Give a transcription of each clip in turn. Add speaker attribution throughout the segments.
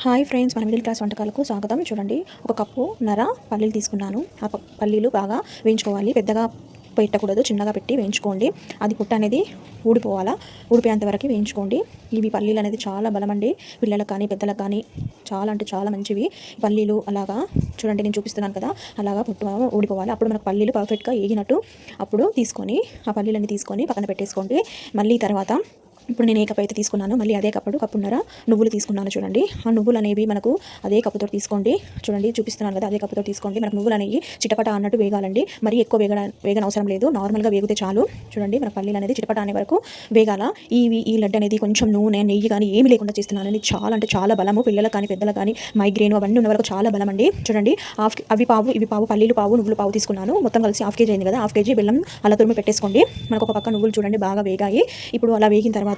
Speaker 1: Hi friends, మన middle class వంటకాలకు స్వాగతం. చూడండి, ఒక కప్పు నర పల్లీలు తీసుకున్నాను. పల్లీలు బాగా వేయించుకోవాలి. పెద్దగా పెట్టకూడదు, చిన్నగా పెట్టి వేయించుకోండి. అది పుట్ట అనేది ఊడిపోవాలా, ఊడిపోయేంత వరకు వేయించుకోండి. ఇవి పల్లీలు అనేది చాలా బలమండి. పిల్లలకు కానీ పెద్దలకు కానీ చాలా అంటే చాలా మంచివి పల్లీలు. అలాగా చూడండి, నేను చూపిస్తున్నాను కదా, అలాగా పుట్టు ఊడిపోవాలి. అప్పుడు మనకు పల్లీలు పర్ఫెక్ట్గా ఏగినట్టు. అప్పుడు తీసుకొని ఆ పల్లీలన్నీ తీసుకొని పక్కన పెట్టేసుకోండి. మళ్ళీ తర్వాత ఇప్పుడు నేను ఏ కప్ అయితే తీసుకున్నాను, మళ్ళీ అదే కప్పున్నర నువ్వులు తీసుకున్నాను. చూడండి, ఆ నువ్వులు అనేవి మనకు అదే కప్పుతో తీసుకోండి. చూడండి, చూపిస్తున్నాను కదా, అదే కప్పుతో తీసుకోండి. మనకు నువ్వులు అనేవి చిటపట అన్నట్టు వేగాలండి. మరి ఎక్కువ వేగన అవసరం లేదు, నార్మల్గా వేగితే చాలు. చూడండి, మన పల్లీలు అనేది చిటపట అనే వరకు వేగాల. ఈ లడ్డు అనేది కొంచెం నూనె నెయ్యి కానీ ఏమి లేకుండా చేస్తున్నాను. చాలా అంటే చాలా బలము. పిల్లలకు కానీ పెద్దలకు కానీ మైగ్రేన్ అవన్నీ ఉన్న వరకు చాలా బలం అండి. చూడండి, ఇవి పావు పల్లీలు పావు నువ్వులు పావు తీసుకున్నాను. మొత్తం కలిసి హాఫ్ కేజీ అయింది కదా, హాఫ్ కేజీ బెల్లం అలా తురిమి పెట్టేసుకోండి. మనకు ఒక పక్క నువ్వులు చూడండి బాగా వేగాయి. ఇప్పుడు అలా వేగిన తర్వాత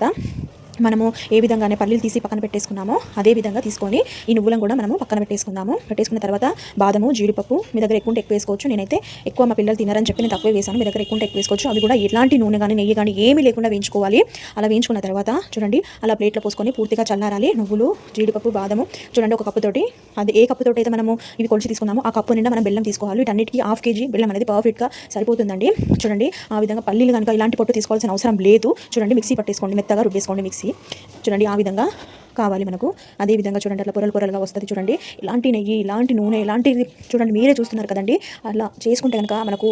Speaker 1: మనము ఏ విధంగానే పల్లీలు తీసి పక్కన పెట్టేసుకున్నామో అదే విధంగా తీసుకొని ఈ నువ్వులను కూడా మనము పక్కన పెట్టేసుకుందాము. పెట్టేసుకున్న తర్వాత బాదము, జీడిపప్పు మీ దగ్గర ఎక్కువ ఎక్కువ వేసుకోవచ్చు. నేనైతే ఎక్కువ మా పిల్లలు తినరని చెప్పి నేను తక్కువ వేసాను. మీ దగ్గర ఎక్కువ ఎక్కువ వేసుకోవచ్చు. అవి కూడా ఎలాంటి నూనె కానీ నెయ్యి కానీ ఏమీ లేకుండా వేయించుకోవాలి. అలా వేయించుకున్న తర్వాత చూడండి, అలా ప్లేట్లో పోసుకొని పూర్తిగా చల్లారాలి. నువ్వులు, జీడిపప్పు, బాదము చూడండి, ఒక కప్పుతోటి, అది ఏ కప్పుతోటి అయితే మనము ఇవి కొలిచి తీసుకున్నామో ఆ కప్పు నిండా మనం బెల్లం తీసుకోవాలి. వీటన్నిటికీ హాఫ్ కేజీ బెల్లం అనేది పర్ఫెక్ట్గా సరిపోతుందండి. చూడండి, ఆ విధంగా పల్లీలు కనుక ఇలాంటి పొట్టు తీసుకోవాల్సిన అవసరం లేదు. చూడండి, మిక్సీ పట్టేసుకోండి, మెత్తగా రుబ్బేసుకోండి మిక్సీ. చూడండి, ఆ విధంగా కావాలి మనకు. అదే విధంగా చూడండి, అట్లా పొరలుగా వస్తుంది. చూడండి, ఇలాంటి నెయ్యి, ఇలాంటి నూనె, ఇలాంటిది చూడండి, మీరే చూస్తున్నారు కదండి. అలా చేసుకుంటే కనుక మనకు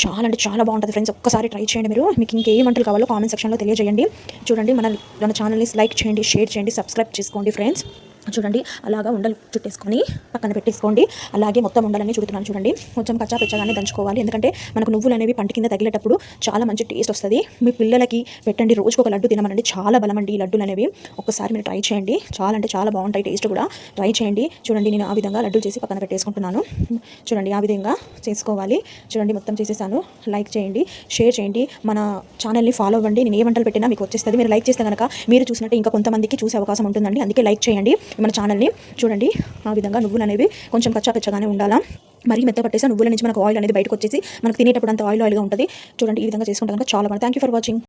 Speaker 1: చాలా అంటే చాలా బాగుంటుంది ఫ్రెండ్స్. ఒక్కసారి ట్రై చేయండి మీరు. మీకు ఇంకే వంటలు కావాలో కామెంట్ సెక్షన్లో తెలియజేయండి. చూడండి, మన ఛానల్ని లైక్ చేయండి, షేర్ చేయండి, సబ్స్క్రైబ్ చేసుకోండి ఫ్రెండ్స్. చూడండి, అలాగా ఉండలు చుట్టేసుకొని పక్కన పెట్టేసుకోండి. అలాగే మొత్తం ఉండలన్నీ చుడుతున్నాను. చూడండి, కొంచెం కచ్చా పెచ్చగానే దంచుకోవాలి. ఎందుకంటే మనకు నువ్వులు అనేవి పంట కింద తగిలేటప్పుడు చాలా మంచి టేస్ట్ వస్తుంది. మీ పిల్లలకి పెట్టండి, రోజుకు ఒక లడ్డు తినమనండి. చాలా బలమండి ఈ లడ్డులు అనేవి. ఒక్కసారి మీరు ట్రై చేయండి, చాలా అంటే చాలా బాగుంటాయి. టేస్ట్ కూడా ట్రై చేయండి. చూడండి, నేను ఆ విధంగా లడ్డూలు చేసి పక్కన పెట్టేసుకుంటున్నాను. చూడండి, ఆ విధంగా చేసుకోవాలి. చూడండి, మొత్తం చేసేసాను. లైక్ చేయండి, షేర్ చేయండి, మన ఛానల్ని ఫాలో అవ్వండి. నేను ఏ వంటలు పెట్టినా మీకు వచ్చేస్తుంది. మీరు లైక్ చేస్తే కనుక మీరు చూసినట్టు ఇంకా కొంతమందికి చూసే అవకాశం ఉంటుందండి. అందుకే లైక్ చేయండి మన ఛానల్ని. చూడండి, ఆ విధంగా నువ్వులు అనేవి కొంచెం కచ్చాపెచ్చగానే ఉండాలా. మరీ మెత్త పట్టేసి నువ్వుల నుంచి మనకు ఆయిల్ అనేది బయటకు వచ్చేసి మనకు తినేటప్పుడు అంత ఆయిల్గా ఉంటుంది. చూడండి, ఈ విధంగా చేసుకుంటే కనుక చాలా బాగుంది. Thank you for watching.